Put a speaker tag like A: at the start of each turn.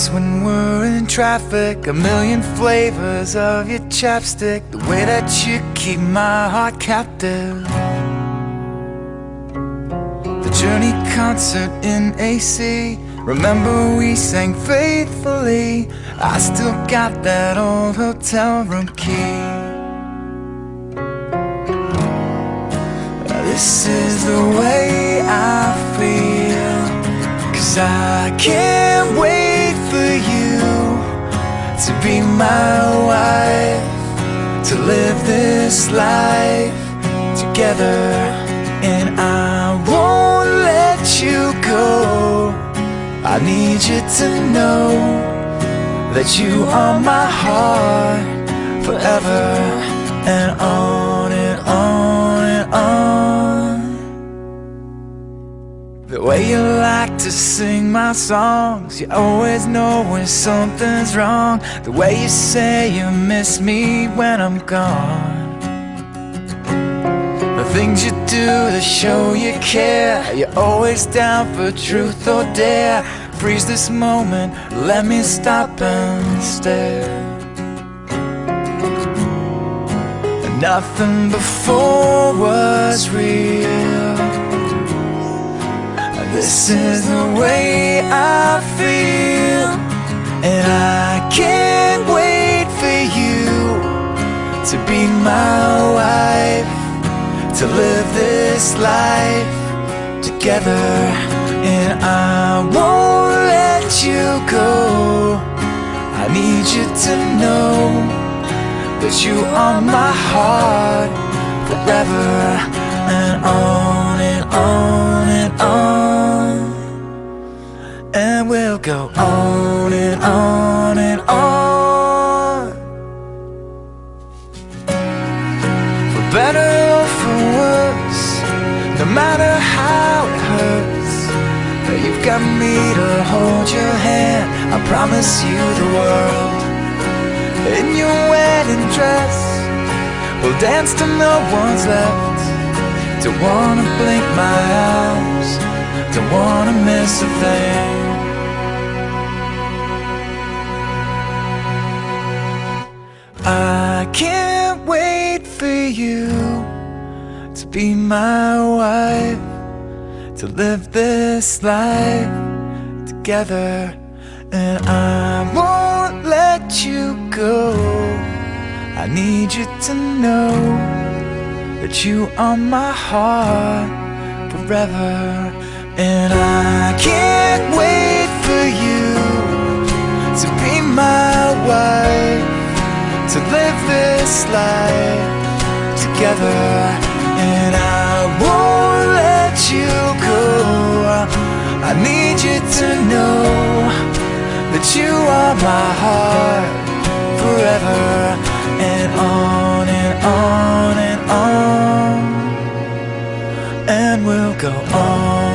A: kiss when we're in traffic, a million flavors of your chapstick, the way that you keep my heart captive. The Journey concert in AC, remember we sang faithfully. I still got that old hotel room key. This is the way I feel, 'cause I can't wait for you to be my wife, to live this life together. And I won't let you go. I need you to know that you are my heart forever, and on and on and on. The way you like to sing my songs, you always know when something's wrong. The way you say you miss me when I'm gone. The things you do to show you care, you're always down for truth or dare. Freeze this moment, let me stop and stare. Nothing before was real. This is the way I feel, and I can't wait for you to be my wife, to live this life together. And I won't let you go. I need you to know that you are my heart forever, and on and on and on. And we'll go on and on and on. For better or for worse, no matter how it hurts, you've got me to hold your hand. I promise you the world. In your wedding dress, we'll dance till no one's left. Don't wanna blink my eyes, don't wanna miss a thing. I can't wait for you to be my wife, to live this life together. And I won't let you go. I need you to know that you are my heart forever. And I can't wait for you to be my wife, to live this life together. And I won't let you go. I need you to know that you are my heart forever, and on and on and on. And we'll go on